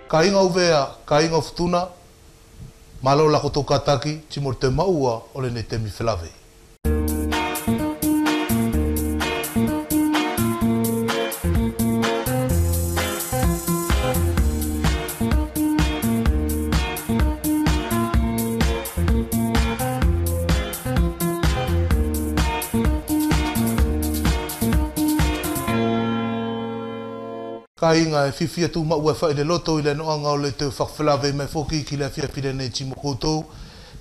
Ka inga uvea, ka inga futuna, malo la koto kataki, timor te maua o le ne temi whelawei. Ka inga e whiwhia tū maua whai le loto i le noanga o le te whakawhelawe mai whoki ki le whia pire nei timo koutou.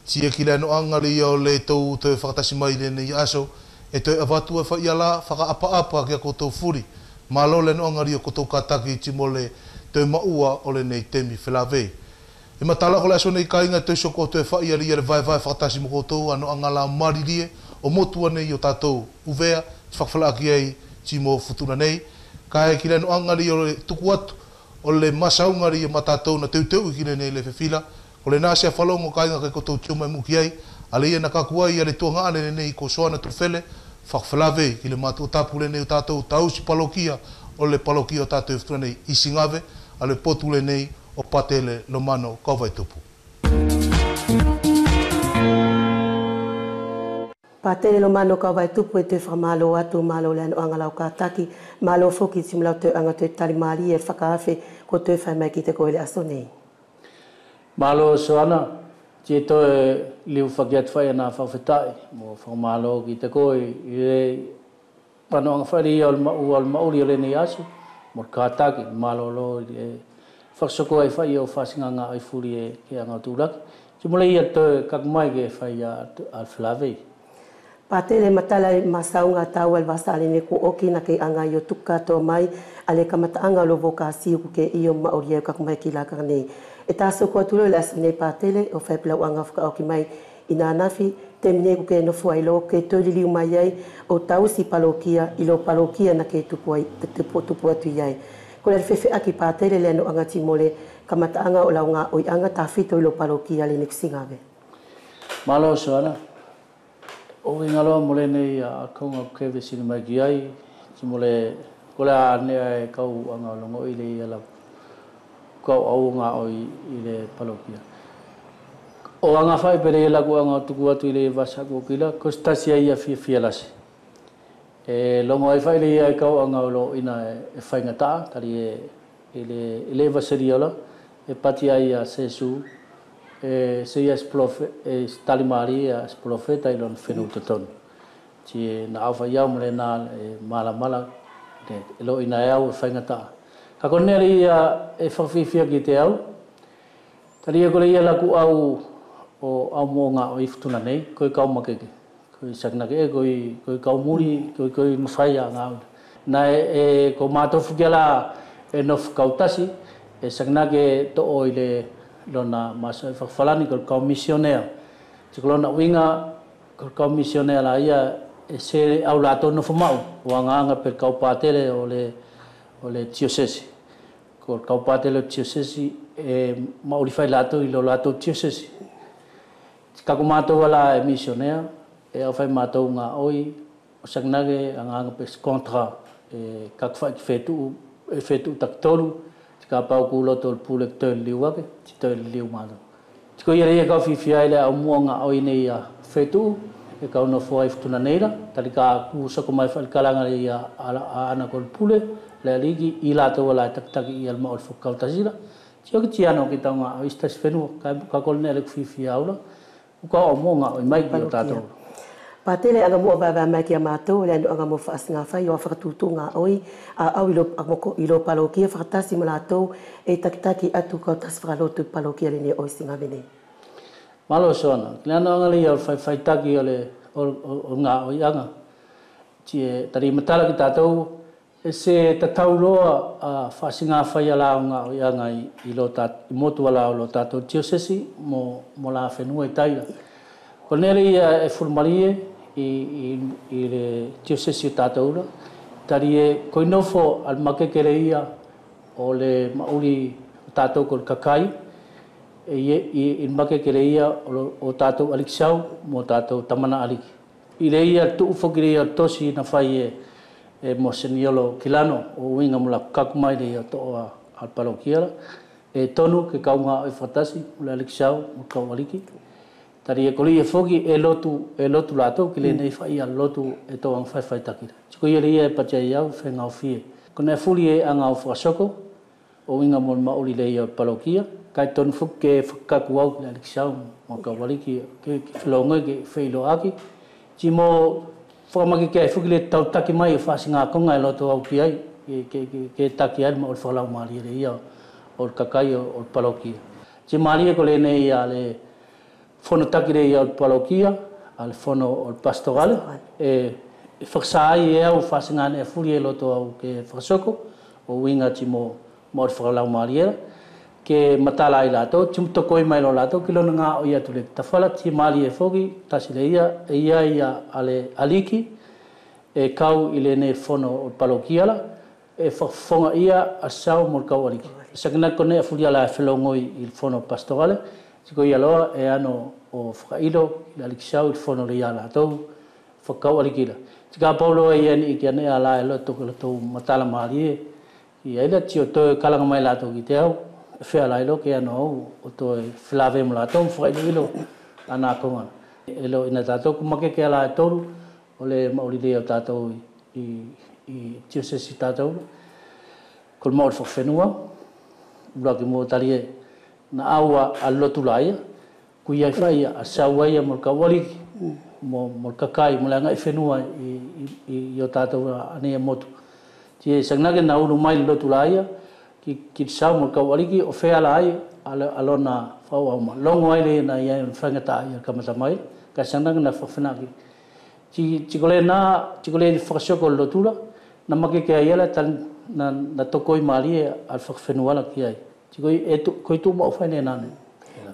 Tia ki le noanga li o le tau te whakatasi mai le nei aso. E te avatua whai ala whaka apa kia koutou furi. Malo le noanga li o koutou kataki timo le te maua o le nei temi whelawe. E matala ko le aso nei ka inga te soko te whai ali le vai whakatasi mo koutou a noanga la maririe o motua nei o tātou uvea whakawhelaki ei timo futuna nei. Ka e ki le noangari o le tuku atu, o le masaungari o matatou na teuteu i kine nei le whewhila, o le nāsia whalongo ka inga kai kotou tio mai muki ai, a le ia na kakuai a le tuanga ane nei ko soana tu whele, whakawhelawe ki le matu o tapu le nei o tātou tausi palokia, o le palokia o tātou whutuna nei i Singave, a le potu le nei o patele Lomano Kawai Tupu. Patele Lomano Kawai Tupu e te whamalo atu malo le anu angalau kātaki, malo foki timulau te anga te tarimari e whakaafe ko te whai mai ki te koe le aso nei. Malo soana, te toe liu whakiat whai ana whawhetai, mo whamalo ki te koe i le pano anga whari o le mauri o le nei aso, mo kātaki, malo lo i le whaksoko ai whai o whasinganga ai furi e ke anga tūraki. Timule ia toe kakumai ke whai a Whelawei. Patele matala masaunga tau al vasale ne ku oki na ke anga yo tuka to mai ale kamata anga lo vokasi ku ke iyo maori ka kumai ki la karne e taso ko tulo la sine patele o fa pla anga fuka oki mai ina nafi temne ku ke no foi lo ke to li mai ai o tau si palokia ilo palokia na ke tu poi te potu potu ai ko le fefe aki patele le no anga timole kamata anga o la nga o anga tafito ilo palokia le nexingave malo soana o ingalo mole nei a konga keve sini mai ki ai ti mole kola ne ai kau anga longo i le ala kau au nga o i le palokia o anga fai pere la ku anga tuku atu i le vasa ko kila kostasia ia fi lasi e longo ai fai le ai kau anga lo ina e fai ngata tali e le vaseria la e pati ai a sesu se ia talimari a profeta i lon whenua tatonu. Ti na awha iau mele nā mala lo ina e au e whaingata. Ka konere ia e whawhiwhia ki te au. Tari e kore ia laku au o au mōnga o iwhtuna nei, koe kau makeke. Koe saknake e, koe kau muri, koe mwhai a ngā. Na ko mātofu kia la e nofu kautasi, e saknake to o i le lona masa e whakawhalani kau misionea. Tiko lona winga kau misionea la ia e se au lato no whamau. Wanganga per kau pātere o le tiosesi. Kau pātere o tiosesi e mauri whai lato i lo lato tiosesi. Kako mātou wala e misionea e au whai mātou ngā oi o saknage anga per kontra e kako whai ki whetu taktoru ka pau ku loto pule te liwake ti te liu malo tiko ia ia ka fifia ile au muanga o nei a fetu e ka no foi ftuna neira tali ka ku so ko mai fal kalanga ia ana kol pule le ligi ila to wala tak tak ia ma ol fukal tazira tio ki tiano ki tanga o istas fenu ka kol ne le fifia aula ko o muanga o mai ki tato Patele anga mo baba mai ki amato le anga mo fasnga fai o fatutunga oi a au ilo palokia fatasi malato e takitaki atu ko tasfralo tu palokia le o singa vene malo sona le anga le o fai taki ole o nga oi anga ti tari matala ki tato e se tataulo a fasinga fai ala nga oi anga ilo tat motu ala lo tato tiosesi mo la fenua itaia Corneli e formalie i le tiosesi tātaura. Tari e koinofo al makekereia o le mauri tātou kol kakai. I makekereia o tātou aliksau mo tātou tamana aliki. I le ia tuu whakireia tosi na whai e mo seniolo kilano o winga mula kakumai le ia toa al parokiala. e tonu ke kaunga e fatasi ula liksau mo kawaliki tari e koli e fogi e lotu lato ki le nei fai al lotu e to ang fai takira tiko ye ria e pacha iau fe ngau fie kona fuli e anga o fasoko o inga mo mauli le ia palokia kai tonu fuk ke fakaku au le liksau mo kawaliki ke flonga ke feilo aki ti mo forma ke fuki le tau taki mai fa singa konga loto au ki ai ke taki ai mo falau mali le ia o kakai o palokia ti mali ko le nei ale fono taki le ia palokia al fono o pastoral e faksai e au fa singa ne fuli loto au ke fasoko o winga ti mo falau mali ke matala ila to tim to koi mai lo lato kilo nga o ia tule tafala ti mali e fogi tasileia ia ale aliki e kau ile ne fono o palokia la e fonga ia asau mo kau aliki sagna kone fulia la felongoi il fono pastorale tiko ia lo e ano o fkailo la liksau il fono le ala to fkau aliki la tika paulo e ni ke ne ala lo to matala mali e ia tio to kala mai la to kiteu fea lai lo ke ano o to flave mo la tom foi lo ana konga elo ina tato kuma ke la to ole mauli le tato i tio se si tato col mo fo fenua blo ke mo talie na awa allo tulai ku ia fai a sawaia mo ka wali mo kakai mo la ngai fenua i yo tato ane motu ti sagna ke na ulu mai lo tulai ki sau mo kawaliki o fea la ai alona fau au ma longo ai le na ia fangata ia kamata mai ka sanang na fafnaki ti kole fasoko lotula na make ke ia la tan na tokoi mali al fafenuala ki ai ti koi tu mo fa ne nane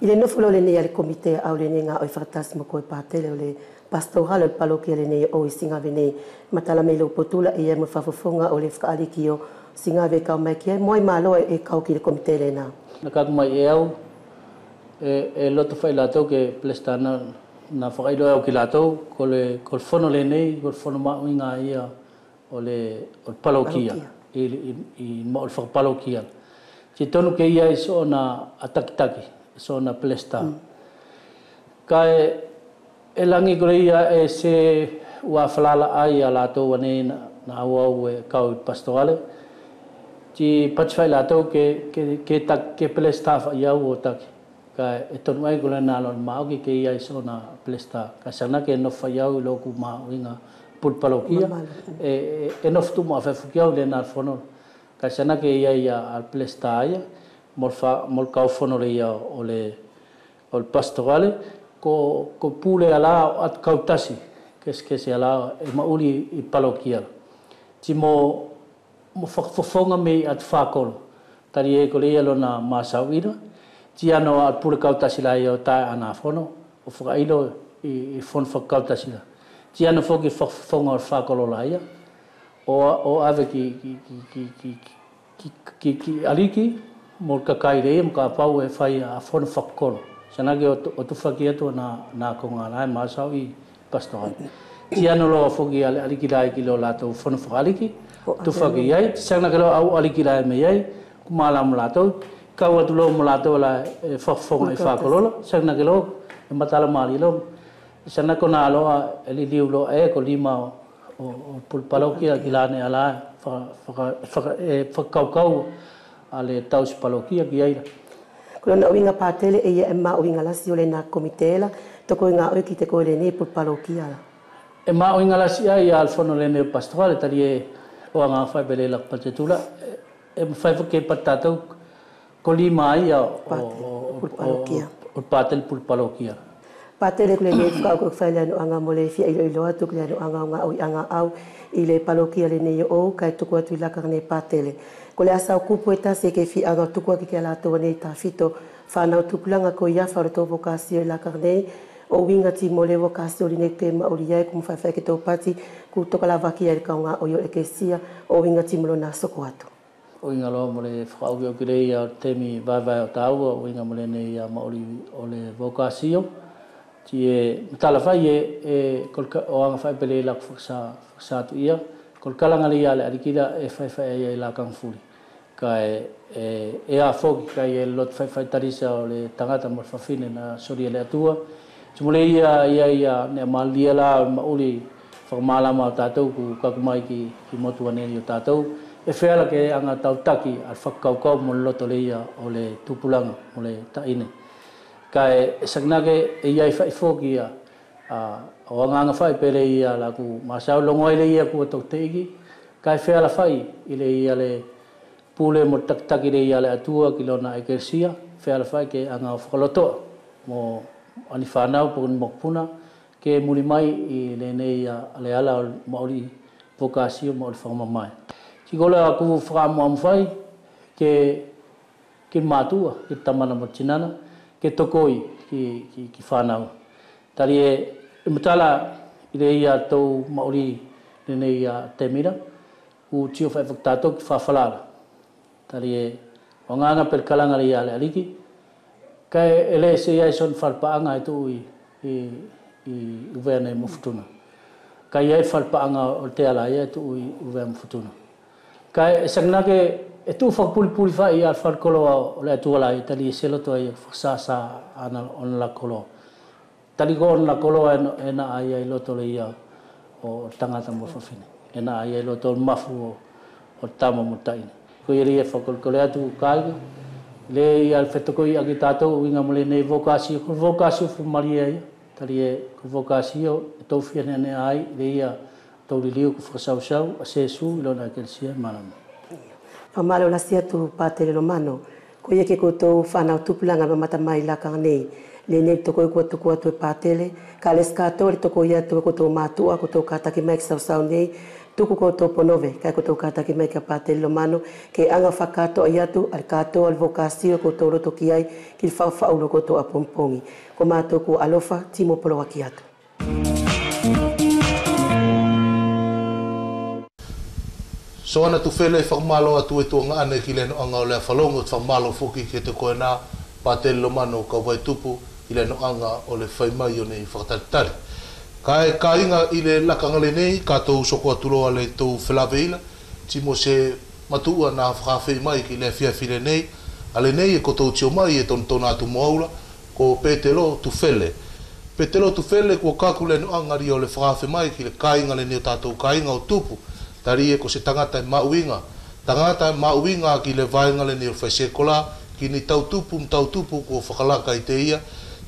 ile no folo le ne ia le komite au le nga o fatas mo ko patele le pastoral el palokia le ne o singa vene matala me lo potula ia mo fafofonga o le fkalikio singa ve ka mai ke moi malo e kau ki le komite le na ka mai e au e loto fai la to ke plestana na fai do au ki la to col fono le nei col fono ma inga ia o le palokia i mo il palokia ci tonu ke ia so na atakitaki so na plesta ka e langi ko ia e se wa flala ai ala to wane na au e kau pastorale ti patfai la to ke plesta fa ia o tak ka e tonu ai gola na lo ma o ke ia so na plesta ka sana ke no fa ia lo ku ma winga pul palokia e no ftu ma fa fukia le na fono ka sana ke ia al plesta ia mol ka fono le ia o le pastorale ko pule ala at kautasi que se ala e mauli i palokia ti mo fofonga me at fakol tari e ko le ia lo na masawira ti ano al pule kautasi la ia ta ana fono o fkailo i fon kautasi la ti ano foki fonga fakol la ia o ave ki aliki mo kakai re mo ka pau e fai a fon fakol sana ke o tu fakia to na ko ngala ma sau i pastoral ti ano lo foki aliki dai ki lo la to fon faliki tu fakia ai sana ke lo au aliki dai me ai kumala mo la to ka wa tu lo mo la to la fon e fakol sana ke lo matala mali lo sana ko na lo eli liulo e ko lima o pul palokia kilane ala fa kau ale taus palokia ki ai ko na winga patele e e ma winga la si ole na komitela to ko nga o ki te ko le ne pul palokia e ma winga la si ai al fono le ne pastorale tali o nga fa bele la patetula e fa ke patato ko lima ai o patel pul palokia patele ko le ko fa le no anga mole fi ilo atu ko le no anga au ile palokia le ne o kai to ko atu la carne patele ko le asa kupu eta se ke fi anga to ko ki la to ne ta fito fa na tu planga ko ya fa to vocation la carne o winga ti mole vocation ne ke ma olia ko fa fa ke to pati ku to la vakia ka nga o yo ke sia o winga ti molo na so ko atu o winga lo mole fa o ki le ya temi va o ta o winga mole ne ya ma o le vocation ti e tala fai e col o anga fai pele la sa tu ia col kala ngali ala adikida e fai la kan fuli kai e a foki kai e lot fai tarisa o le tangata mo fafine na sori le atua tumule ia ne malia la mauli formala ma tatou ku kakumai ki motu ane yo tatou e fela ke anga tautaki al fakau mo loto le ia o le tupulanga mo le taine kai sagnage ia fai foki ia o anga fai pele ia la ku masau longo ile ia ku totegi kai fela fai ile ia le pule mo taktaki le ia le atua kilona ekersia fela fai ke anga foloto mo ani fanau pun mokpuna ke mulimai i le nei ale ala mauli vokasio mo forma mai tigola ku fra mo amfai ke matua ke tamana mo chinana ke tokoi ki fanau tali e mutala ile ia to mauli le nei temira u tio fa tato ki fa falala tali e wanganga per kalanga le ale aliki kai ele se ia son falpaanga itu i uvene mo futuna kai ai falpaanga o te ala ia tu uvene mo futuna kai sagna ke etu fa pul fa ia falkolo o le tu ala itali selo to ia sa ana on la kolo tali go on la kolo ena ai loto le ia o tangata mo fafine ena ai loto mafu o tamo mo tai ko ia fa kolo atu kai le ia feto ko ia tato winga mole nei vokasio fu maria ia tali e vokasio to fiane ne ai le ia to liu ku fasau se su lo na kelsia manam famalo la sia tu patele romano ko ye ke ko to fana tupulanga mata mai la kanei le nei to ko to patele kaleskato to ko ia to ko to matua ko to kata ki mai sau nei tuku ko to ponove kai ko to kata ki mai ka patele romano ke anga fakato ia tu al kato al vokasio ko to roto ki ai ki fa ulo ko to apompongi ko mato ko alofa timo polo wakiatu so ana tu fele formalo atu e tonga ane ki le no anga o le falongo formalo foki ke te koena patele romano ka vai tupu i le no anga o le fai mai o nei whakatatari ka inga i le lakanga le nei ka tau soko aturoa le tau whelaveila timo se matua na whakawhi mai ki le whiawhile nei ale nei e ko tau tio mai e ton tona atu moaula ko petelo tu fele ko kaku le no anga ri o le whakawhi mai ki le ka inga le nei o tatou ka inga o tupu tari e ko se tangata e mauinga ki le vainga le nei o whaisekola ki ni tau tupu ko whakalaka i te ia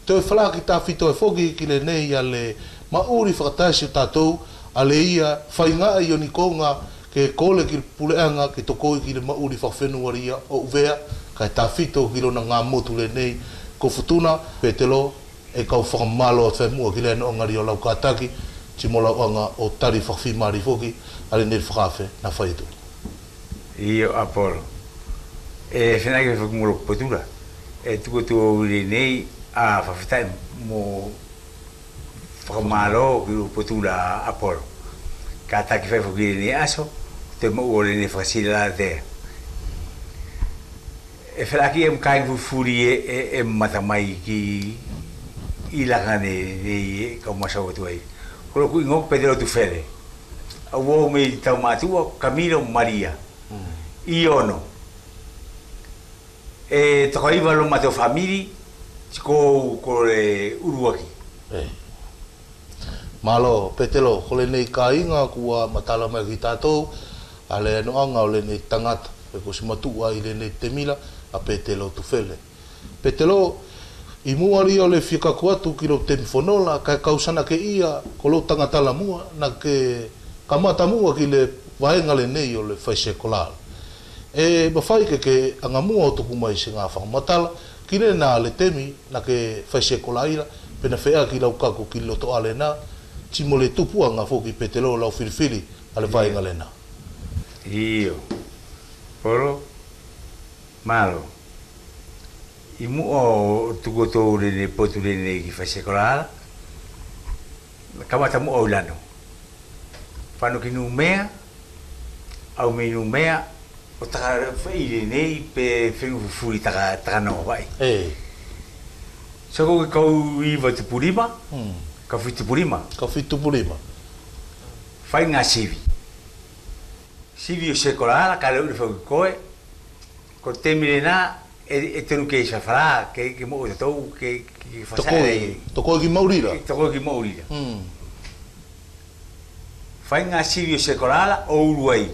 te whalaki ta fito e fogi ki le nei a le mauri whakataisi o tātou a le ia whainga i o nikonga ke kole ki puleanga ke tokoi ki le mauri whawhenua ria o uvea kai ta fito ki lona ngā motu le nei ko futuna petelo e kau whakamalo a whaimua ki le no ngari o lau kātaki timola anga o tari whakawhimari fogi a le nei whakawhe na whaitu Io Apollo e whenai ke whakumuro kupatura e tukotu o ure nei a whawhitai mo whakamalo ki kupatura Apollo ka taki whaiwhakire nei aso te mo ore nei whakasira te e whenaki e mkaing fufuri e matamai ki i laka nei kau masau atu ai kolo ku ingo pedro tu fere au me tau matua Camilo Maria Iono e toiva lo mato famili ko le uruaki malo petelo kole nei kainga kua matala mai ki tātou a le no anga o le nei tangata e ko se matua i le nei temila a petelo tu fele petelo i muari o le whikaku atu ki lo temifonola kai kausana ke ia ko lo tangata la mua na ke kamata mua ki le vaenga le nei o le whaisekolala e mawhai ke anga mua o tuku mai se ngā whakamatala ki le nā le temi na ke whaisekolaila pena whea ki lau kaku ki lo to ale nā timo le tupua ngā whoki petelo lau whiriwhiri a le vaenga le nā Io Polo Malo I mu o tukoto le potu le ki whaisekolala kamata mu o lano whanu ki numea au me numea o taka whaile nei pe whengu fufuri taka no vai so ko kau iwa te purima ka whi te purima whai ngā sivi o sekolala ka leu le whau koe Ko te mirena e tenu ke safara ke mo to ke fasai. Toko ki maurira. Toko ki maurira. Fai nga sirio sekolala o Uruguai.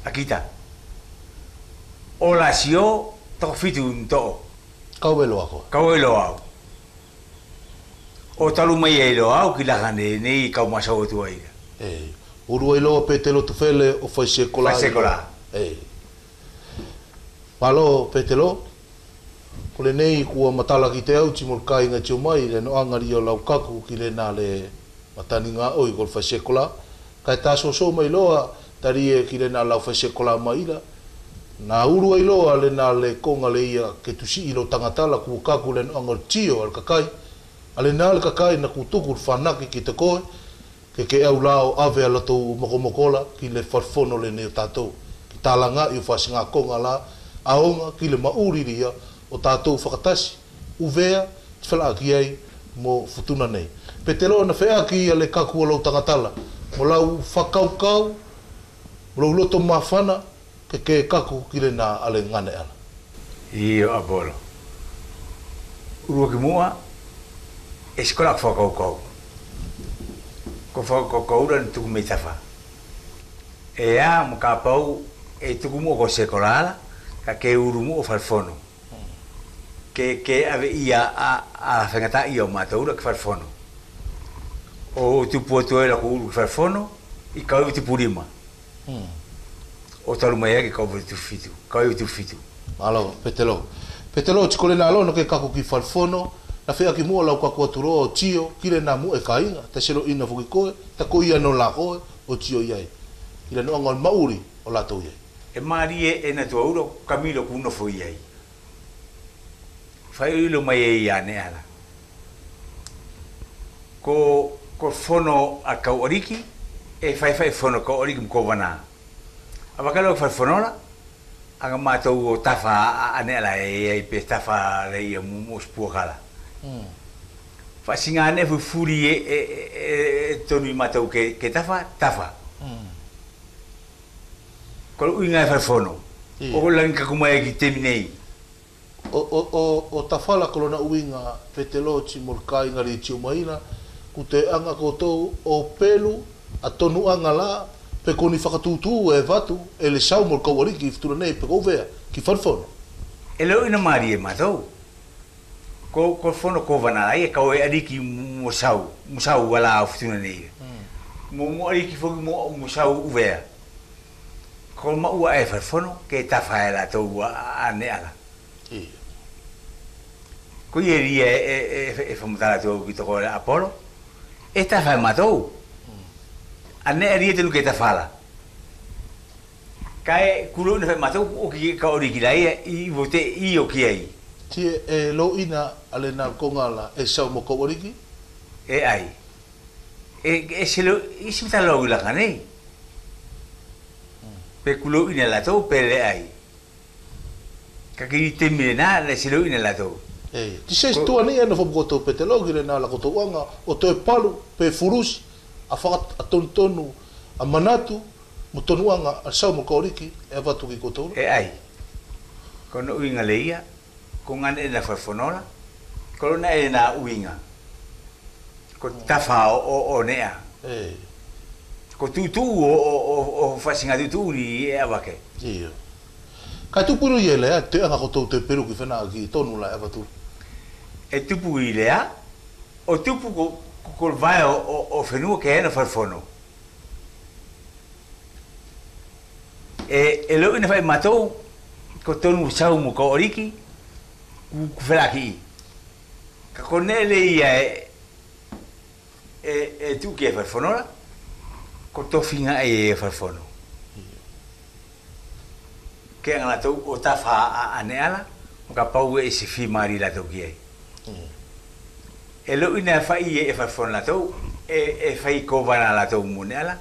Akita. Ola sio to fitu nto. Kauelo ako. Kauelo au. O talu mai e lo au ki la gane nei kau masau tu ai. Uruguai lo petelo tu fele o fai sekola. Fai sekola. Palo petelo. Kole nei kua matala ki te au timol kai nga tio mai le no angari o lau kaku ki le na le matani nga oi kol fai sekola. Kai taso so mai loa tari e ki le na lau fai sekola mai la. Na Uruguai loa le na le konga le ia ke tusi ilo tangatala ku kaku le no angor tio al kakai. Ale na le kakai na kutuku whanaki ki te koe ke au lao ave ala tau mokomokola ki le farfono le neo tātou. Ki tālanga i whasinga konga la aonga ki le mauriria o tātou whakatasi uvea tawhala ki ai mo futuna nei. Pe te loa na whea ki ale kaku o lau tangatala mo lau whakaukau mo lau loto mawhana ke kaku ki le na ale ngane ala. Io Apolo. Urua ki mua escola whakaukau. Ko whakaukau rani tuku me tawha. E a mo ka pau e tuku mua ko sekolala ka ke uru mua o whalfono. Ke ave ia a whangata ia o mātaura ki whalfono. O tupu atoela ko uru ki whalfono i kau i tupu rima. O talu mai ake kau tu fitu. Kau i tu fitu. Alo, petelo. Petelo tikole na alo no ke kaku ki whalfono. Na whea ki mua lau kaku aturo o tio, kire na mu e kainga, ta sero ina fuki koe, ta ko ia no la koe, o tio iai. Kire no angal mauri o lato iai. E maari e na tua uro, kamilo kuno fo iai. Whai ilo mai e ia ne ala. Ko fono a kau oriki, e whai fono kau oriki mko wana. A wakalo whai fonola, anga mātou o tafa a ne ala e pe tafa le ia mu spuakala. Fasinga ne furi e tonu matau ke tafa. Ko uinga fa fono. O lang ka kuma e ki nei. O tafala ko na uinga petelochi molkai ngari tio maina ku te anga ko to o pelu a tonu anga la pe koni fakatutu e vatu e le sau mol ko ki futura nei pe ko vea ki farfono. E lo ina mari e matau. Ko fono ko vana ai ka o ariki musau wala futuna nei. Mo ariki fo mo sau uvea. Ko ma ua e fono ke tafaela to ane ala. Ko ieri e famutala to ki to Apolo. E tafa matou. Ane ari te ke tafala. Kai kulo ne matou o ki ka oriki lai I vote I o ki ai. Tie e lo ina ale na kongala e sau mo ko oriki? E ai. E se lo I si ta lo la kanei. Pe kulo ina la to pe le ai. Ka ki te mirena le se lo ina la to. Ti se tu ani no fo goto pe te lo gire na la koto wanga o to e palu pe furusi a fa tonu a manatu mo tonu wanga a sau mo ko oriki e vatu ki koto. E ai. Kono uinga leia ko ngane na whawhonola, ko na e na uinga. Ko tawha o nea. Ko tutu o whasinga tutu ni e awake. Ia. Kai tupuru i elea, te anga kotou te peru ki whena ki tonu la e watu. E tupu i lea, o tupu ko vai o whenua ke ena whawhono. E lo ina whai matou, ko tonu sau mo ko oriki, ku whelaki. Ka konele ia e tu ke whawhonola, ko tofinga e whawhono. Ke ngana tau o tawha a neala, o ka pau e se whimari la tau ki ai. E lo ina whai e whawhono la tau, e whai kovana la tau mo neala,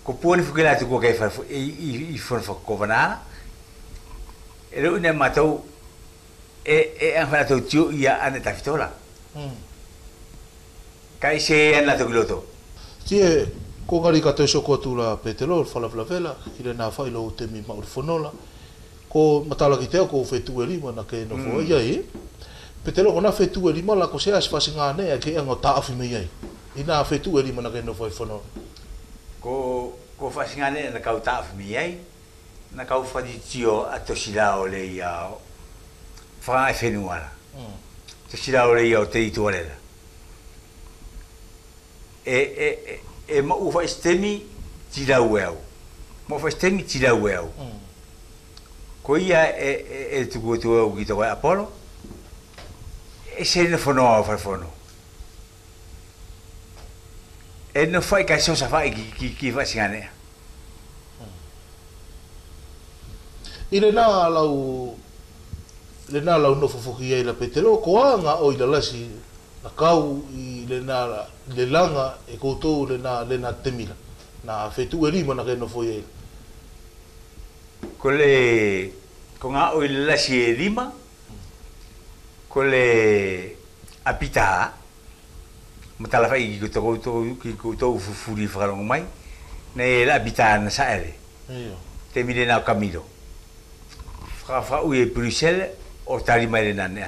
ko puani fuke la tuko ke I whono kovana ala, e lo ina matau e ang whana tau tio ia ane tawhitola. Kai se ane la tau kiloto. Tie, ko ngari ka te soko atu la petelo, whala vela, ki le nā whailo o te mi mauri whonola, ko matala ki teo ko fetu lima na ke no fo ia e petelo kona fetu lima la ko se as fasinga ne ke anga ta afi me ia ina fetu lima na ke no fo fono ko fasinga ne na ka ta afi me ia na ka fa di tio atosila o le ia fa e fenuara te sila o le ia o te itu ole e ma ufa estemi tira uau mo fa estemi tira uau ko ia e tu o ki to Apollo e se ne fono fa fono e no fai ka so sa fai ki fa singane ile na lau no fofoki ai la petelo ko anga o ila lasi na kau i le langa e koutou le na temila na fetu e lima na ke no foi ai ko nga o ila lasi e lima ko le apita matala fai ki koutou fufuri whakarong mai ne la apita na saere te mire na Camilo fa ue Bruxelles o tari mai le nane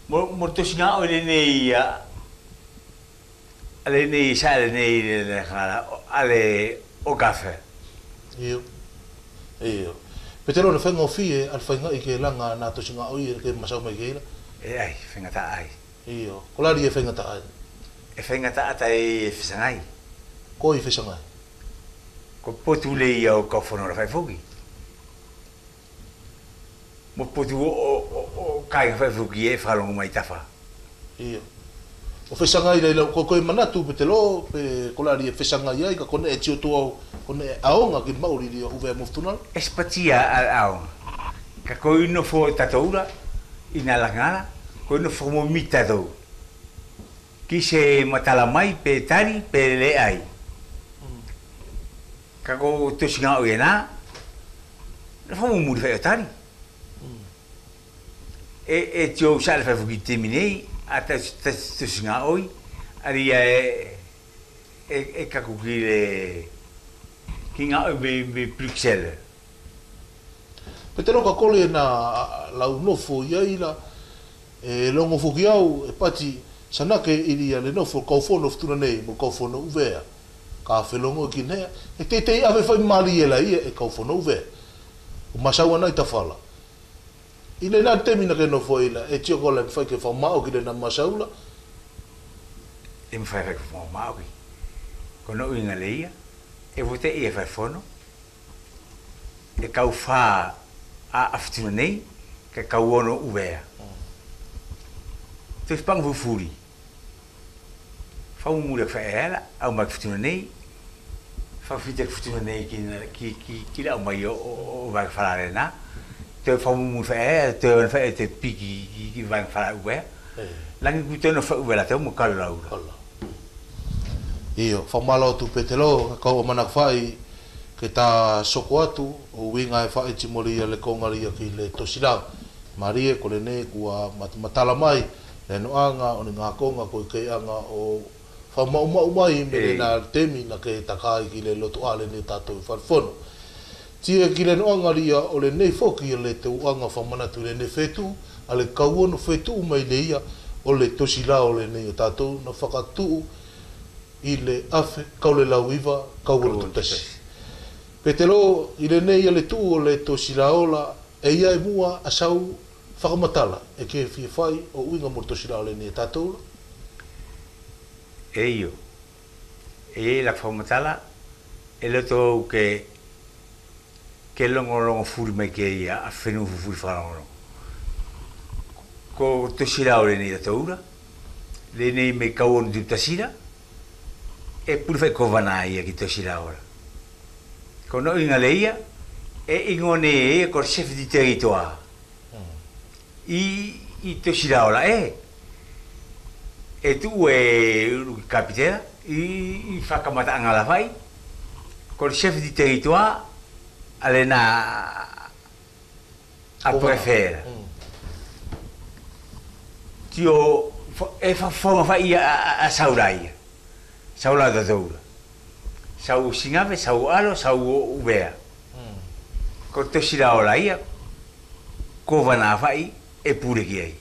mo to singa o le nei ale nei sa le nei le khala ale o café io petero no fengo fie al fenga I ke langa na to singa o I ke masau mai ke ai fenga ta ai io kolari e fenga ta ai e fenga ta e fisangai ko I fisangai ko potu le ia o ka fono la fai fogi mo potu o kai fa fuki e fa longo mai tafa io o fesanga I le ko manatu petelo pe kolari e fesanga ia ka kone e tio to kone aonga ki mauri ri o ve moftunal espatia ao ka ko ino fo tatoura ina langala ko ino fo mo mitado ki se matala mai pe tari pe le ai ka ko to singa o ena fo mo muri fa tari e tio sa le fa fuki terminei ata to singa oi ari e ka ko ki le kinga o be Bruxelles petero ka kole na lau nofo ia ila e longo fuki au e pati sanake iria le nofo kaufono ftuna nei mo kaufono uvea ka felongo ki ne e te ave fai mali ela ia e kaufono uvea o masau ana I tafala ile na temina ke nofo ila e tio kola fai ke fa mao ki le na masaula e me fai fa mao ki kono inga leia e vote e fai fono e kau fa a aftuna nei ke kau ono uvea te spang fufuri fa umure fa ela au mak aftuna nei fa fitek aftuna nei ki la mai o va fare na te fa umure fa te fa te piki ki va fare uvea langi kuteno fa uvea te mo kala io fa malo tu petelo ka o mana fai ke ta soko atu o winga e fai timoria le kongaria ki le tosila marie ko le ne kua matala mai le no anga o nga konga ko ke anga o fa mau mai me na temi na ke takai ki le loto ale ni tato farfono tia ki le no anga ria o le nei foki le te anga fa mana tu le ne fetu ale kauono fetu mai le ia o le tosila o le nei tato na fakatu ile afe kaule la wiva kaule totese petelo ile nei le tu o le tosilaola e ia e mua asau whakamatala e ke fie fai o uinga mo tosilaola nei tatou e io e la whakamatala e le tō ke longo furi mai ke ia a whenu furi whakalongo ko tosilaola nei tatoura le nei me kauon du tasira e pur fai kovana ia ki tosila ora kono inga leia e ingone e ko chef di territoire I tosila ora e tu e capitaine I fa kamata ngala fai ko chef di territoire alena a prefere tio e fa forma fai a saurai saula da doura sau singave sau alo sau uvea Ko te sira o laia, ko wana fai e pure ki ai.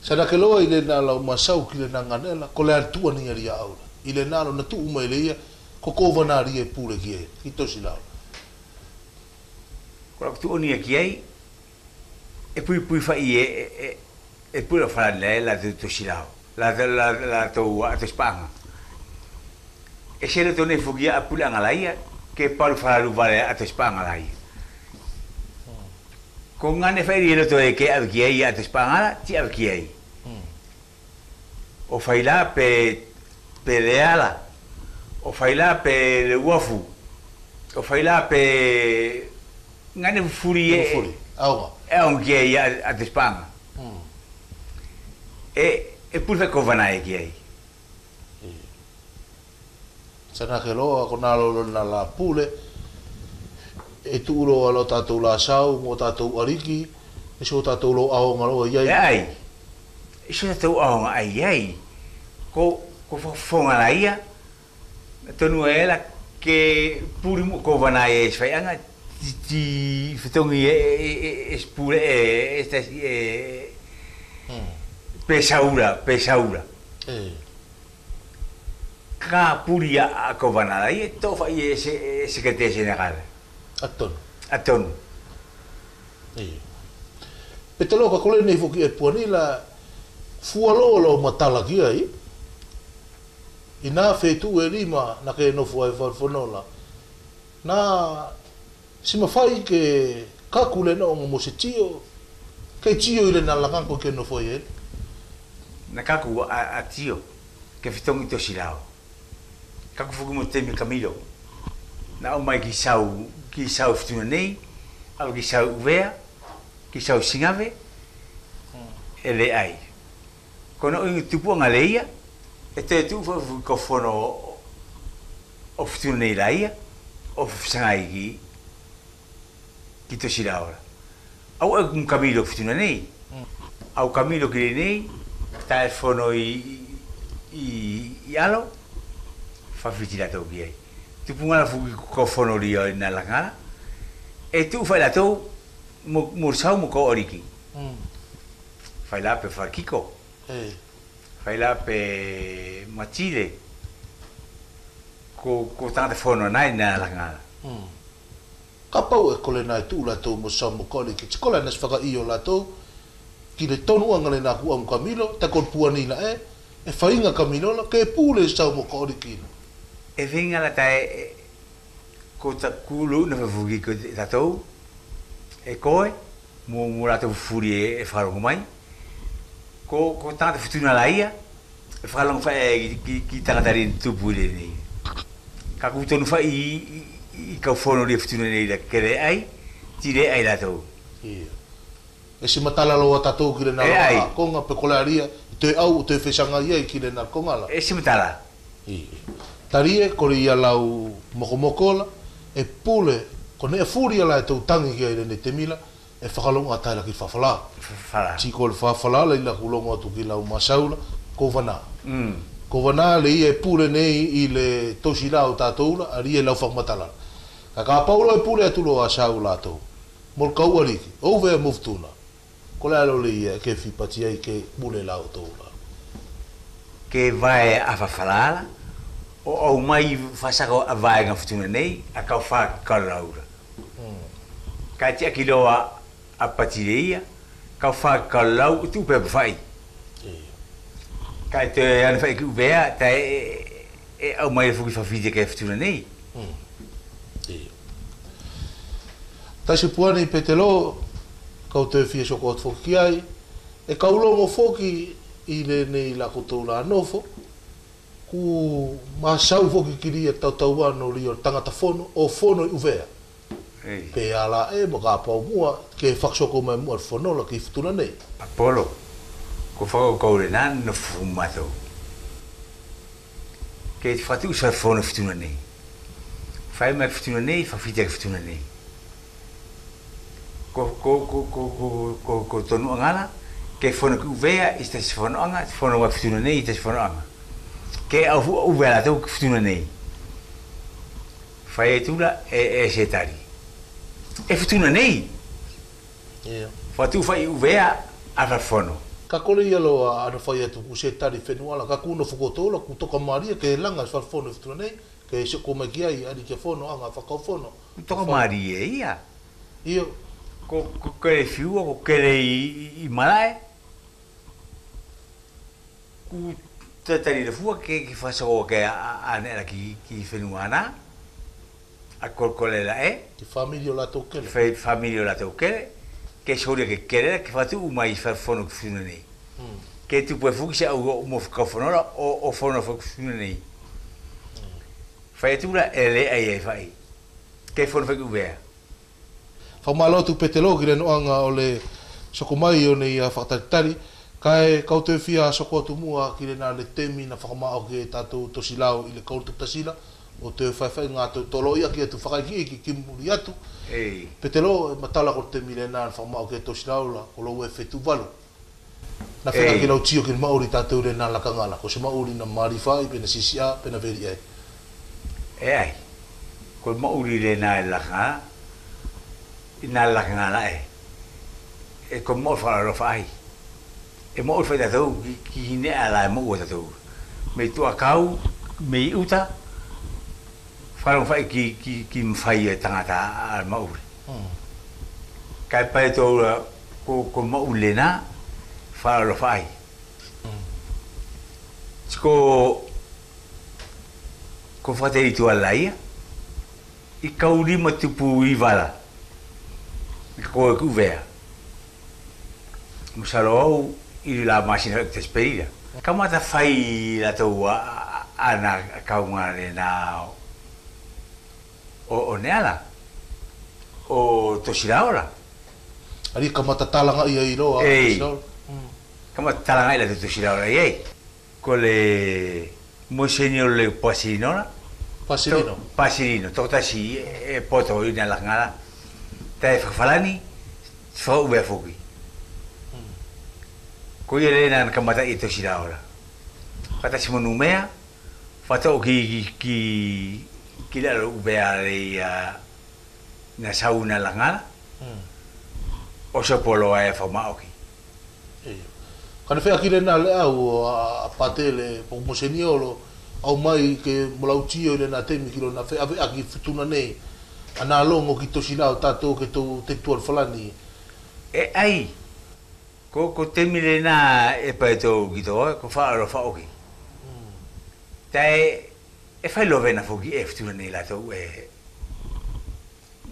Sana ke loa ile na lau masau ki le na nganela, ko le atua ni aria aula. Ile na lo na tu uma ile ia, ko wana ria e pure ki ai, ki tosi lau. Ko la tu oni ki ai, e pui fai e pure fa la to sira. La to a to spanga. E se le tone fugia a pula ngalaia, ke paru fa lu vale a to spanga lai. Ko ngane fai le to e ke a ki ai a to spanga, ti a ki ai. O fai la pe leala. O fai la pe le wafu. O fai la pe ngane furi e aua. E on ki ai a to spanga. E pure ko vana e ki ai. Sana ke loa ko na lo na la pule e tu lo alo tatou la sau mo tatou ariki e so tatou lo ao ngalo ai ai e so tatou ao ai ko fonga la ia tonu ela ke puri mo ko vana e fai anga ti fitongi e pure e pesaura ka puria a kovana ai to fai ese secretario general aton petelo ka kole nei foki e puanila fualo lo matala ki ai ina fetu e lima na ke no foi fonola na sima fai ke kakule no mo se tio ke tio ile na la ko ke no foi ele na kaku a tio ke fitongi to silao kaku fugu mo temi Camilo na o mai ki sau fituna nei au ki sau uvea ki sau singave ele ai kono i tupu ngaleia e te tu ko fono o fituna nei laia o sangai ki to silao au e Camilo fituna nei au Camilo ki nei telefono i alo fa fitila to biai tu punga fu ko fono rio na langa e tu fa la to mo sau mo ko oriki fa la pe fa kiko fa la pe machile ko tante fono na langa ka pau e kole na tu la to mo sau mo ko oriki kola na sfaka io la to ki le tonu angale na ku am Camilo ta ko puani la e fainga Camilo la ke pule sau mo ko oriki e venga la tae ko ta kulu na fugi ko tatou e koe mo la to furi e faro mai ko tanta futuna la ia e falo fa ki taratari tu pule ni ka ku tonu fa i ka fono le futuna ni la kere ai tire ai la to e si matala lo tatou ki le na ko nga pe kolaria te au te fesanga ia ki le na ko ngala e si matala tarie ko ia lau mokomokola e pule ko ne furia la to tangi ki ile te mila e whakalonga taila ki whawhala ti ko le whawhala le ila kulonga atu ki lau masaula ko vana le ia e pule nei i le tosi lau tatoula a ria lau whakmatala ka paulo e pule atulo a saula atou mol kau ariki ove e muftuna ko le alo le ia ke whipati ai ke pule lau toula ke vai a whawhala o mai fasako a vai nga futuna nei a kau fa kalaura ka tia kiloa a patireia kau fa kalau tu pe fai ka te an fai ku vea ta e o mai fu fa fide ke futuna nei ta se puani petelo kau te fie sokot foki ai e kaulongo foki i le nei la kotola nofo ku masau foki kiria tau ano rio tangata fono o fono i uvea pe ala e mo ka pau mua ke faksoko mai mua fono la ki futuna nei Apolo ko fa ko le nan no fumato ke fatu sa fono futuna nei fai mai futuna nei fa fite futuna nei ko tonu ngala ke fono ku uvea iste fono anga fono wa futuna nei iste fono anga ke au vela tu futuna nei fai tula e setari E futuna nei. Ia. Fatu fai uvea a fono. Ka kole ia lo ana fai atu ku se tari whenua ka kuno whakotola ku toka maria ke langa whalfono futuna nei ke se ko mai ki ai ari ke fono anga whakaufono. Toka maria ia. Ia. Ko kere fiua, ko kere I marae. Ku tatari le fua ke whasako ke anera ki whenua ana. A kolkole la e. Ki familio la tau kele. Fai familio la tau kele. Ke soria ke kere ke fatu umai whafono ki whenua nei. Ke tu pue fuki se au mo whakaufonora o whono whakaufonora nei. Fai atura ele ai e fai. Ke whono whakuvea. Whamalo tu petelo ki le noanga o le sokomai o nei whakataritari. Kai kau te whia soko atu mua ki le nā le temi na whakamao ki e tātou tosilao I le kaurtu tasila. O te whaiwhai ngā tau tolo ia ki atu whakaiki ki kimuri atu. Petelo matala ko temi le nā whakamao ki e tosilao la o lo e whetu walu. Na wheka ki lau tio ki le mauri tātou le nā lakangala. Ko se mauri na marifai, pena sisia, pena veri ai. E ai. Ko mauri le nā lakangala. Ina lakangala e. E ko mo whakarofa ai. E mo whai tātou ki hine ala e mo ua tātou. Me tua kau, me I uta. Wharong whai ki mwhai e tangata al mauri. Kai pai tō ko mauri le nā. Whakarofa ai. Ko whateri tua laia. I kaurima tupu I wala. Ko e kuvea. Musalo au I la masina te esperira. Kamata fai la tau ana kaunga le na o neala. O tosiraora. Ari kamata talanga ia I roa. Kamata talanga ia te tosiraora iei. Ko le mosenio le pasinona. Pasirino. Pasirino. Tokotasi e poto I la ngala. Tai whakawhalani, whau ua whuki. Ko ia rena na kamata I tosira ora. Katasi monu mea, whatau ki lalo ubea le na sauna langala. O se polo e whaumaoki. Kana whea ki rena le au a patele, po moseniolo, au mai ke molautio le na temi kilo na whea whea ki futuna nei. Ana longo ki tosilao tātou ke tō te tuar whalani. E ai, ko temi le nā e pai tō ki tō, ko whaaro whaoki. Tai, e whai lovena whoki e whtuna nei la tō e...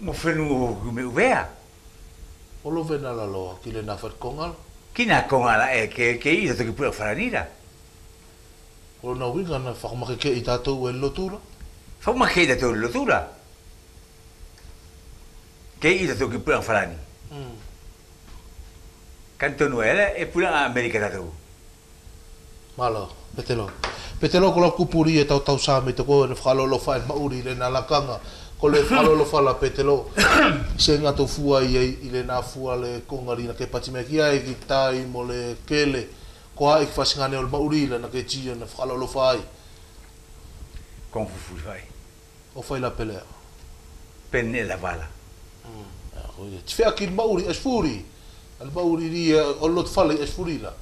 Mo whenu me uvea. O lovena la loa ki le nā whatkongal? Ki nā kongala e ke I tato ki pura wharanira. O nā winga na whakamake ke I tātou e lotura? Whakamake I tātou lotura. Ke I tato ki pura wharani. Kantonu e pura Amerika tato. Malo, petelo. Petelo ko la kupuri e tau sā me te koe na whakalolo whae mauri le nā lakanga. Ko le whakalolo whala petelo. Se ngā tō fua I le nā fua le kongari na ke pati mea ki ai ki tai mo le kele. Ko hai ki whasingane o le mauri le na ke tia na whakalolo whae. Kong fufu whae. O whae la pelea. Pene la vala. Te whea ki mauri asfuri. Al mauri ri o lot whale asfuri la.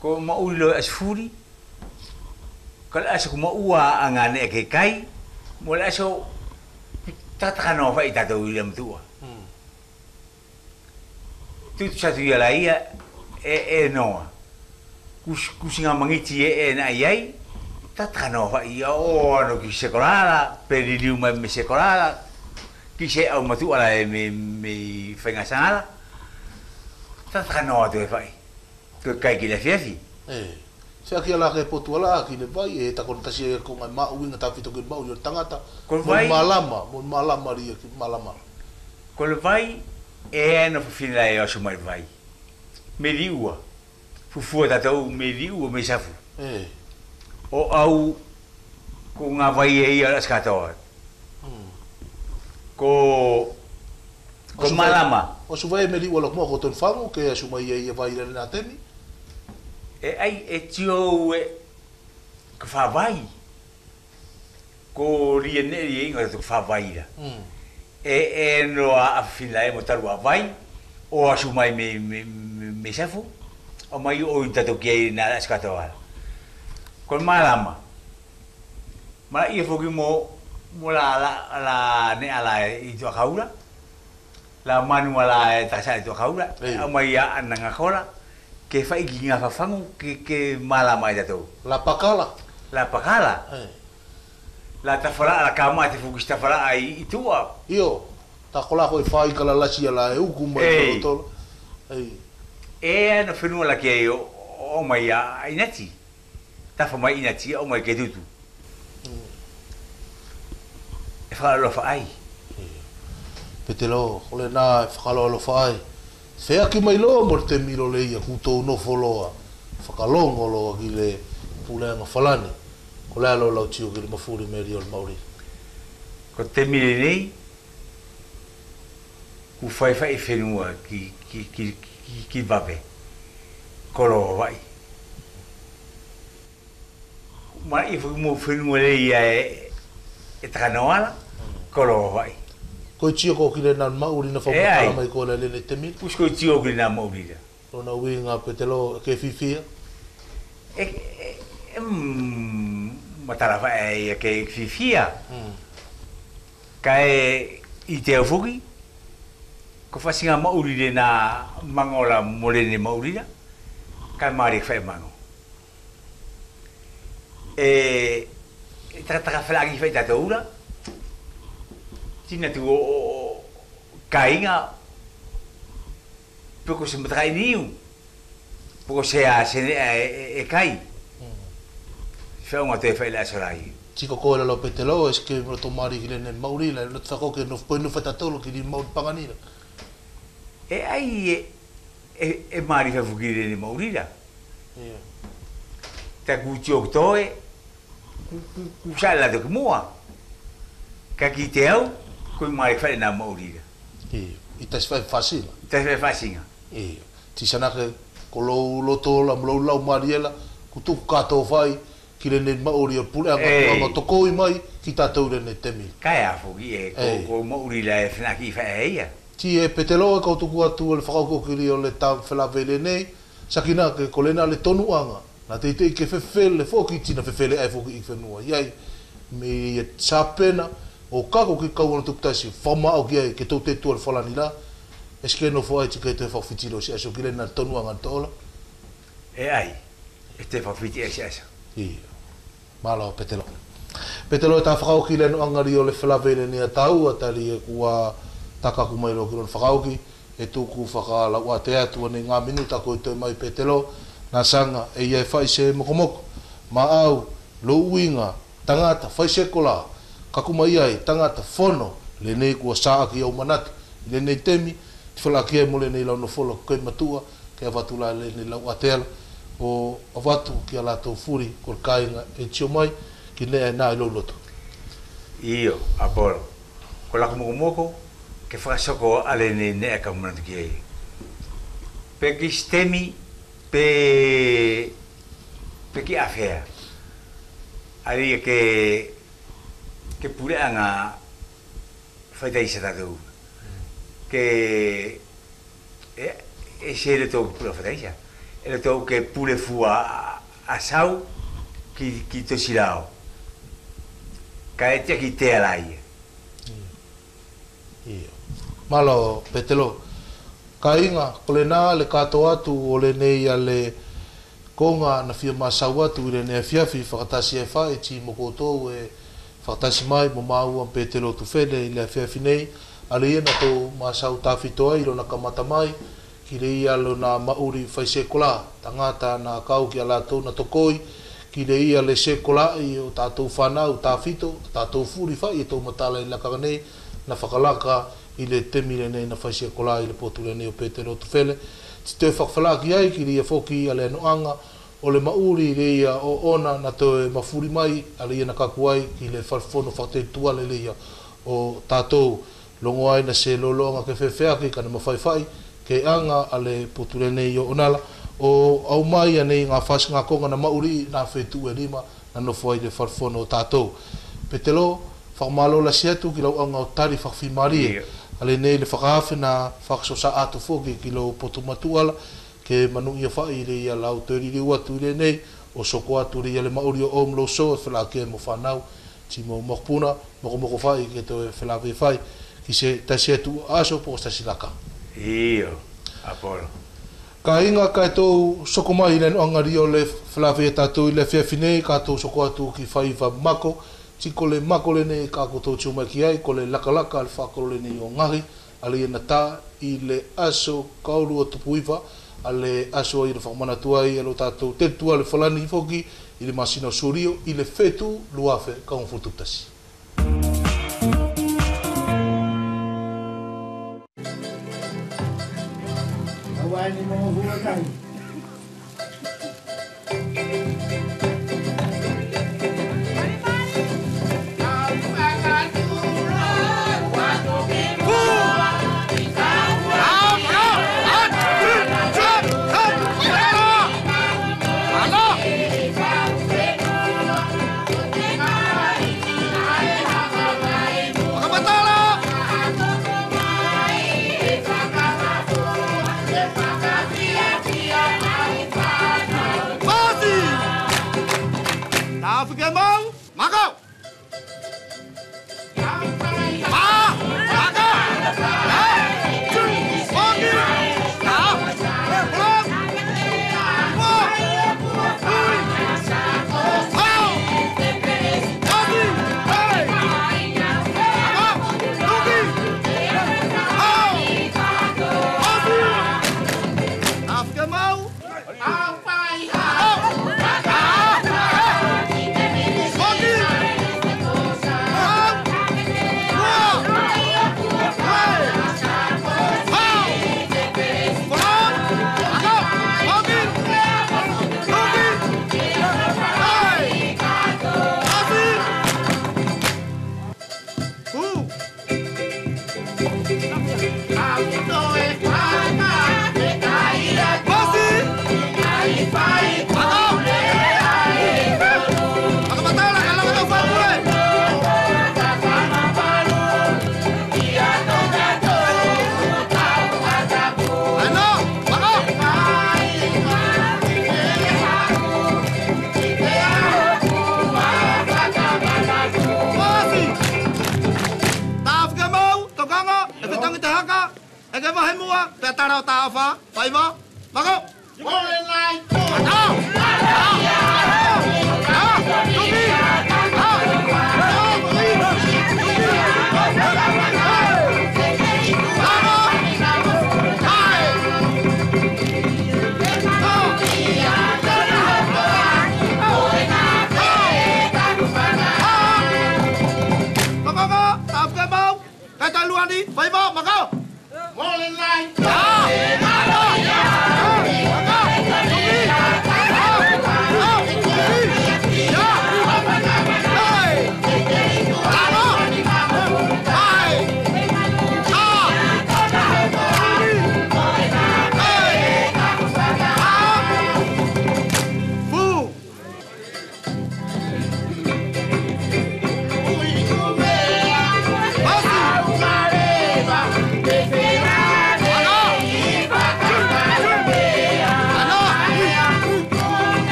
Ko mauri lo asfuri. Ko le aso ko maua angane e ke kai. Mo le aso tatakano whai tato I le mtua. Tutu satu ia la ia e noa. Kusinga mangiti e na iai. Tatakano whai o ano ki sekolala. Periliu mai me sekolala. Ki se au matu ala e me whaingasangala. Tatakano atu e whai. Ko kai ki le whiawhi. Sea ki ala ke potu ala ki le vai e takon tasi e ko ngai mau inga tawhito ki mau I o tangata. Ko vai mon malama ria ki malama. Ko le vai e no fufina e aso mai vai. Me riua. Fufua tatou me riua me safu. O au ko ngā vai e ia askatoa. Ko malama. O su vai me riua lak mo ko ton fango ke asu mai e ia vai le na temi. E ai e tio e ka whawai. Ko ria neri inga tu whawai ra. e no a fila e mo taru vai o asu mai me safu o mai o tato ke na skatoa kon malama ma ia foki mo la ne ala I to kaula la manu ala ta sa to kaula o mai ya ananga kola ke fai ginga fa fangu ke malama tato La pakala la tafara la kama te fuki tafara ai itua io ta kola ko fai kala lasi ala e uku mai to e no fenu la ke o mai ya inati ta fa mai inati o mai ke tutu e fa lo fa ai petelo ole na fa lo fa ai se aki mai lo morte miro le ia kuto no foloa fa kalongo lo ki le pulenga falani ko la lo tio ki le mafuri meri o mauri ko te mire nei ku fai fenua ki vape kolo vai ma I fu mo fenua le ia e tranoala kolo vai ko tio ko ki le na mauri na fa mai ko le te mi pusko tio ki na mauri lo na winga petelo ke fifia matara vai ke fifia kai I te fuki ko fasinga mauri le na mangola molene mauri la kai mari fa mango trata flagi fa ta toura tina tu kainga poko se mtrai niu poko se a se e kai fa uma te fa la sorai Chico ko lo petelo es que no tomari ki le mauri la no tsako ke no foi no fata tolo ki di mauri paganira e ai e mari fa fuki le mauri la ta ku toe ku sa la de moa ka ki te au ku mari fa na mauri la I ta fa fácil ti sana ke ko lo to la lo mariela ku tu ka to fai ki le mauri o pule anga to ko mai ki ta to le temi kai a fuki ko mauri la e fna ki fa ia ti e petelo ko tu ku atu le fa ko ki le ta fa la vele nei sakina ke kolena le tonu anga na te ke fe le foki ti na fe le ai foki I fe no ai me chapena o kako ki kau no tuptasi fama o ki ke to te tu le falani la eske no foi ti ke te fa fitilo si aso ki le na tonu anga tola ai este fa fiti esa malo petelo ta fa ki le no anga rio le fa vele ni tau atali e kua taka ku mai lo ki no fa ki e tu ku fa la wa te atu ni nga minuta ko te mai petelo na sanga e ia fai se mokomoko ma au lo winga tangata fai se kola ka ku mai ai tangata fono le nei ku sa ki o manat le nei temi fala ki mo le nei la no folo ko matua ke avatula le nei la watel o avatu ki ala to furi ko kainga e tio mai ki ne na lo loto io apolo ko la mokomoko che fa soko ale ne ka mo ki pe ki stemi pe ki affaire ali che pure anga fai dai se da do che e se le to pure fai dai e le to che pure fu a sau ki to silao kaetia ki te alai malo petelo kainga kolena le kato atu o le nei ale konga na fia masau atu le ne fiafi fakatasi e fai ti mokoto e fakatasi mai mo mau am petelo tu fele le fiafi nei ale ina to masau tafito ai na kamata mai ki le ia lo na mauri fai sekola tangata na kau ki ala to na tokoi ki le ia le sekola I o tatou whanau tafito tatou furi fai e to matala I laka nei na whakalaka I le temile nei na whaisia kola I le potule nei o Petero Tufele. Ti te whakawhalaki ai ki ria whoki ale anoanga o le mauri le ia o ona na te mafuri mai ale ia na kakuai ki le whalfono whatetua le ia o tātou longo ai na se lolonga ke whewheaki ka na mawhaiwhai ke anga ale potule nei o onala o au mai nei ngā whasi ngā konga na mauri na whetu e rima na no whai le whalfono o tātou. Petelo whakamalo la siatu ki lau anga o tari whakawhimari ale nei le whakawhi na whakasosa atu fōki ki lau potumatuala ke manu ia whai le ia lau teri riu atu le nei o soko atu le ia le mauri o omlo so e whala ke mo whanau ti mo mokpuna moko whai ke to e whala whai ki se tasi atu aso po tasi laka Iyo, Apolo. Ka inga ka tō soko mai le noanga rio le whalawhi e tātou i le whiawhinei ka tō soko atu ki whaiva mako tiko le mako le nei ka ko tō tiumai ki ai ko le lakalaka le whakaro le nei o ngahi ale ina tā i le aso kauru o tupuiva ale aso i le whakamanatua i alo tātou tetua le whalani i foki i le masino surio i le whetu luafe ka un fututasi. Awani mo huwag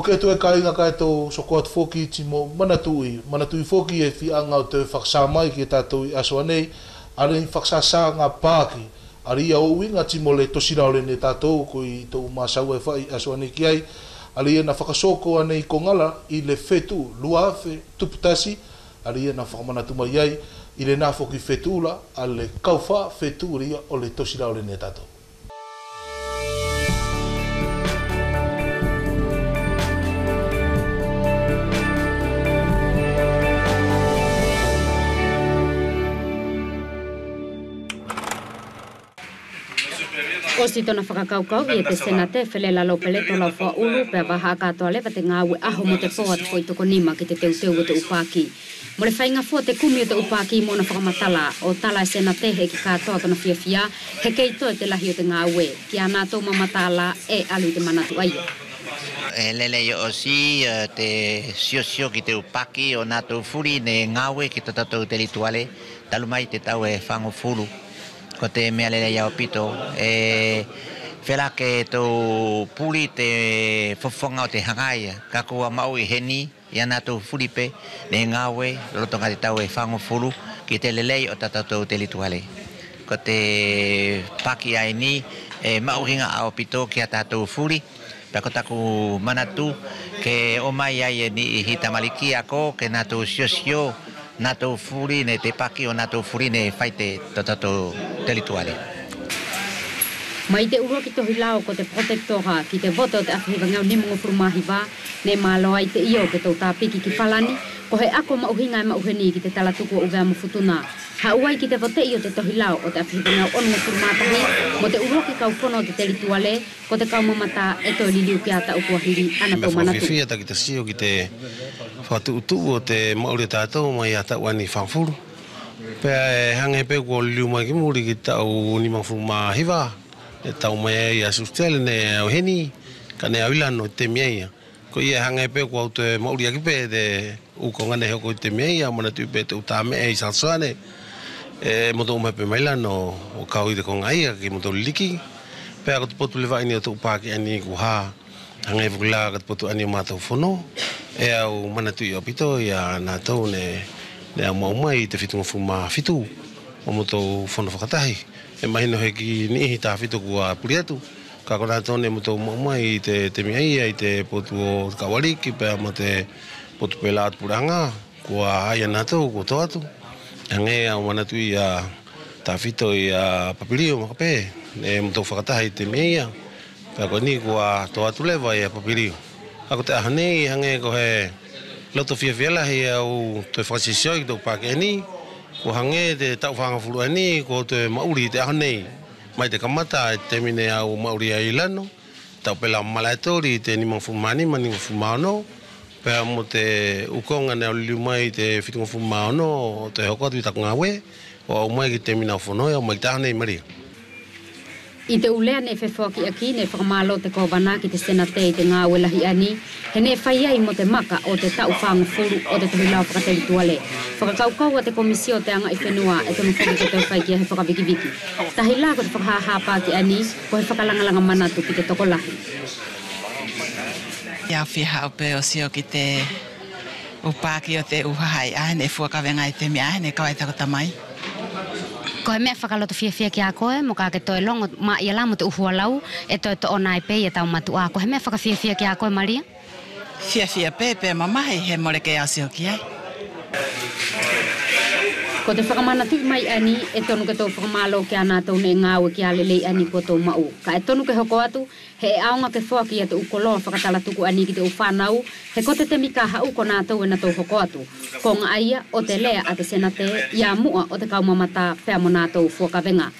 ke tu e kainga ka to sokot foki timo manatui foki e fi anga o te whaksama i ki tātou i aso anei are i whaksasa ngā pāki ari ia o winga timo le tosira ole ne tātou ko i tō masau e whai aso anei ki ai ari ia na whakasoko anei ko ngala i le fetu luafe tuputasi ari ia na whakamanatu mai ai i le nā foki fetula a le kauwha fetu ria o le tosira ole ne tātou. O si tona whakakaukau i e te senate whelela lo peleto lau wha ulu pe waha katoa lewa te ngāwe aho mo te poa te whaitoko nima ki te teuteu o te upaki. Mo le whainga fua te kumi o te upaki mo na whakamatala o tala e senate he ki katoa tona whiawhia he keito e te lahi o te ngāwe ki a nātou mamatala e alu te manatu aia. Lele yo osi te sio ki te upaki o nātou furi ne ngāwe ki te tatou te lituale talumai te tau e whango furu. Ko te mea lele iau pito whela ke tō puli te whawhonga o te hangaia ka kua mau i heni i ana tō furipe ne ngāwe rotonga te tau e whango furu ki te lelei o tātou te lituale. Ko te paki ai ni mau hinga au pito ki a tātou furi pako taku manatu ke o mai ai ni i hita maliki ako ke nātou sio Nato furi ne te paki o nato furi ne faite tato telituale. Mai te uro ki tohi lao ko te protektora ki te voto te awhiwa ngau nimungo purumahiwa ne malo ai te io ke tau tāpiki ki whalani ko he ako mauhinga e mauheni ki te talatuku o uvea mawhutuna. Ha uai ki te vote io te tohi lao o te awhiwa ngau onungo purumatahi mo te uro ki kau whono te telituale ko te kau mamata e toi liliu ki ata ukuahiri ana tau manatu. Me whawhiwhia ki te sio ki te whatu utu o te mauri tātou mai ata wani whangfuru. Pea e hange pe kua liu mai ki muri ki tau ni mawhuru mahiwa. E tau mai e asustele ne au heni ka ne au ilano te miaia. Ko ia hange pe kua te mauri aki pe te ukonga ne hoko te miaia mana tui pe te utame e isansoane. E moto umai pe mailano o kau i te konga ia ki moto liki. Pea ko te potu lewa ini o te upaki ani ku ha. Hange vukula ka te potu ani o mātou whono. E au manatu i opito ia nātou ne au maumai te whitunga whuma whitu o moto whono whakatahi. E mahino heki nihi tā whitu kua puri atu. Ka kona tōne moto maumai te miaia i te potu o kawariki pēr mo te potu pēla atu puranga kua aia nātou kua tō atu. Hange au manatu i tā whitu i papirio makapē. E moto whakatahi te miaia. Pēr ko ni kua tō atu lewa i papirio. Ako te ahanei hange ko he loto whiawhiala hei au te whakasisio i tō pāke ani. Ko hange te tau whangafuru ani ko te mauri te ahanei. Mai te kamata e te mine au mauri a ilano. Tau pela malaitori te ni mawhumani mani mawhumano. Pea mo te ukonga ne au liu mai te whitunga whumano o te hokoatu i taku ngāwe. O au mai ki te mina whanoi au mai te ahanei maria. I te ulea ne whewhaki aki ne whakamalo te kōwana ki te senate i te ngā welahi ani, he ne whai ai mo te maka o te tau whangu furu o te tohi lau whakatelituale. Whakakaukau a te komisio te anga i whenua e tonu whaki ko te whai kia he whakawiki-wiki. Tahi la ko te whakahahapa ki ani, ko he whakalangalanga manatu ki te tokolahi. Ia whiha upe o sio ki te upaki o te uhahai ahene fuakawenga i te mea ahene kawai tako tamai. Ko he mea whakaloto whiawhia ki a koe, mo ka ke toe longo ma ia la mo te uhua lau, e toe to ona e pe e tau matu a. Ko he mea whakawhiawhia ki a koe, Maria? Whiawhia pe mamahi he more ke asio ki ai. Ko te whakamanatu mai ani, e tonu ke tau whakamalo ki a nātou ne ngāwe ki a lelei ani ko tau mau. Ka e tonu ke hoko atu, he aonga ke whaki a te ukoloa whakatalatuku ani ki te uwhanau, he kote te mika hau ko nātou e na tau hoko atu. Ko ngā aia o te lea a te senate, ia mua o te kaumamata pēr mo nātou whakawenga.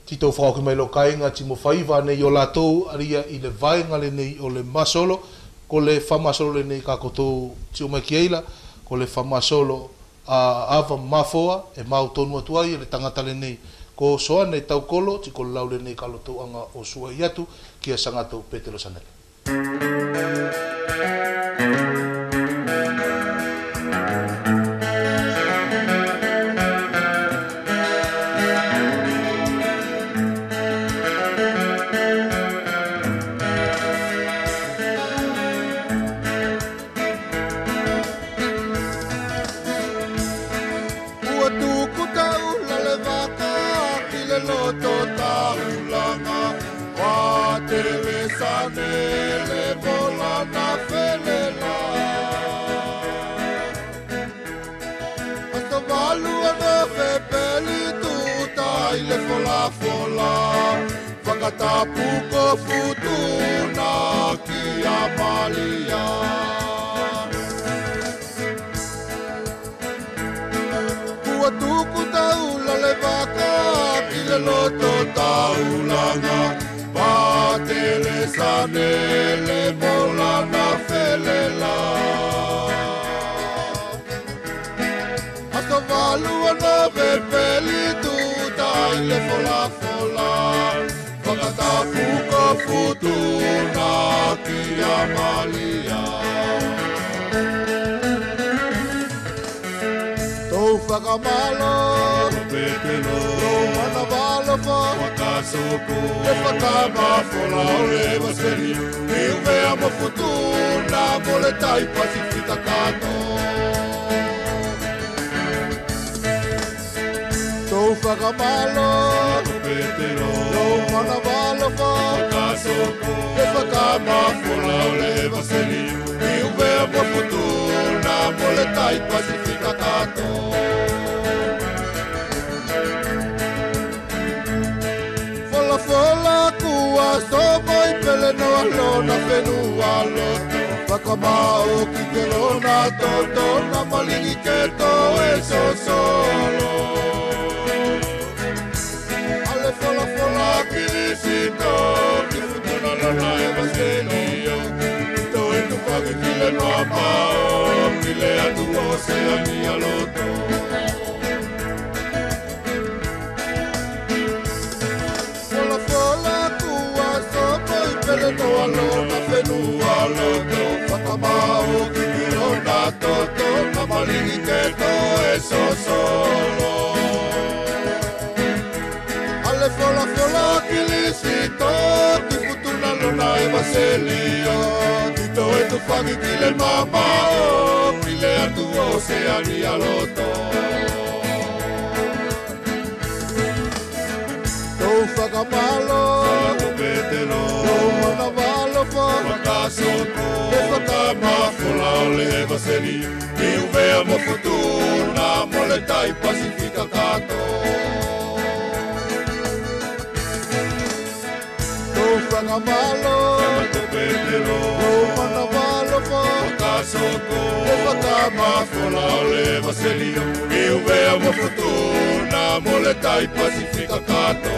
Tito whakau mai lo kainga timo whaiva nei o lātou aria i le vaenga le nei o le masolo, ko le whamasolo le nei ka koto tio mai ki eila, ko le whamasolo a ava mafoa e mau tonu atuai e le tangata le nei ko soa nei tau kolo ti ko lau le nei ka loto anga o sua i atu ki a sangato Petero Sanele. sanele volana felela Asta valuana pepeli tuta ile fola fola Whakatapuko futuna ki amalia Kua tuku taula le waka ki le loto taulanga Patele sanele volana felela Asta valuana pepeli tuta ile fola fola Whakatapuka futuna ki amalia Tau whakamalo Petelo Tau manavalofa Whakasoko E whakamawhola o le waseri E uvea mo futuna Mo le tai pasifika kato Tau whakamalo Petelo Tau manavalofa Whakasoko E whakamawhola o le waseri E uvea mo futuna Mo le tai pasifika kato Fola kua somo I pele no alona whenua loto Whakamao ki ke lona toto Na malingi ke to e so solo Ale fola ki risito Ki futuna lona e vaselio To e tu whake ki le noa mao Ki le atu oceania loto Pele no alona whenua loto Whakamao ki kirona toto Na malingi ke to e so solo Ale fola ki lisito Ki futuna lona e vaselio Tito e tu whaki ki le mamao Ki le atu oceania loto Tau whakamalo Petelo Tau manavalofa Whakasoko E whakamawhola o le waseri Ki uvea mo futuna Mo le tai pasifika kato Tau whakamalo Petelo Tau manavalofa Whakasoko E whakamawhola o le waseri Ki uvea mo futuna Mo le tai pasifika kato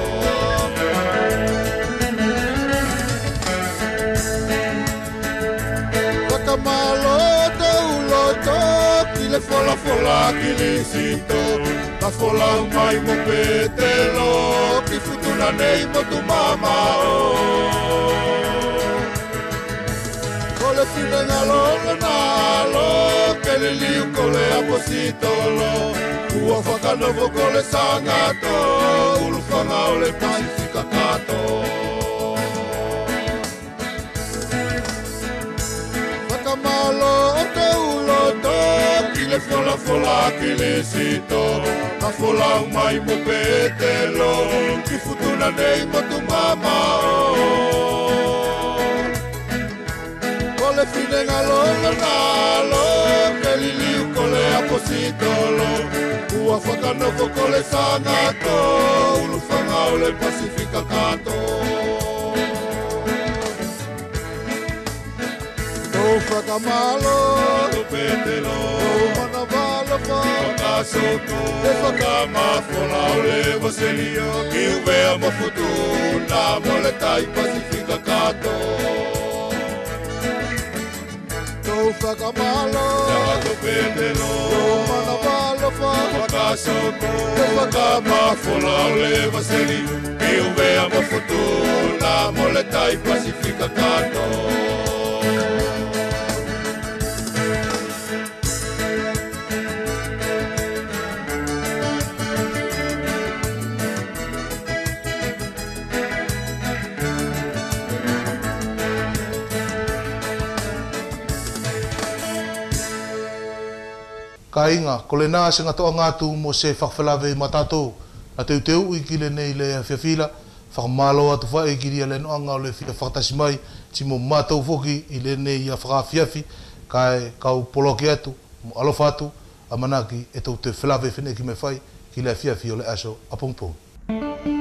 Whakamalo tauloto Ki le fola ki lisito Na fola mai mo petelo Ki futuna nei mo tu mamao Kole fine ngalo nalo Ke le liu kole apositolo Ua whakanovo kole sangato Ulu whanga o le pasifika kato Whakamalo o te uloto Ki le fola ki lisito Na fola mai mo petelo Ki futuna nei mo tu mamao Kole fine ngalo nalo Ke li liu kole apositolo Ua whakanovo kole sangato Ulu whanga o le pasifika kato Tau whakamalo Petelo Tau manavalofa Whakasoko E whakamawhola o le waselio Ki uvea mo futuna Mo le tai pasifika kato Tau whakamalo Petelo Tau manavalofa Whakasoko E whakamawhola o le waselio Ki uvea mo futuna Mo le tai pasifika kato Kainga, ko le nā se ngatoa ngātu mo se whakawhalawe i matatou. A teu teu i kile nei le whiawhila, whakamalo atu whae kiri ale no anga o le whia whakatasi mai ti mo mātou foki i le ne ia whakawhiawhi kai kau poloke atu mo alofa atu a manaki e tau te whilawe whine ki me whai ki le whiawhi o le aso a pongpong.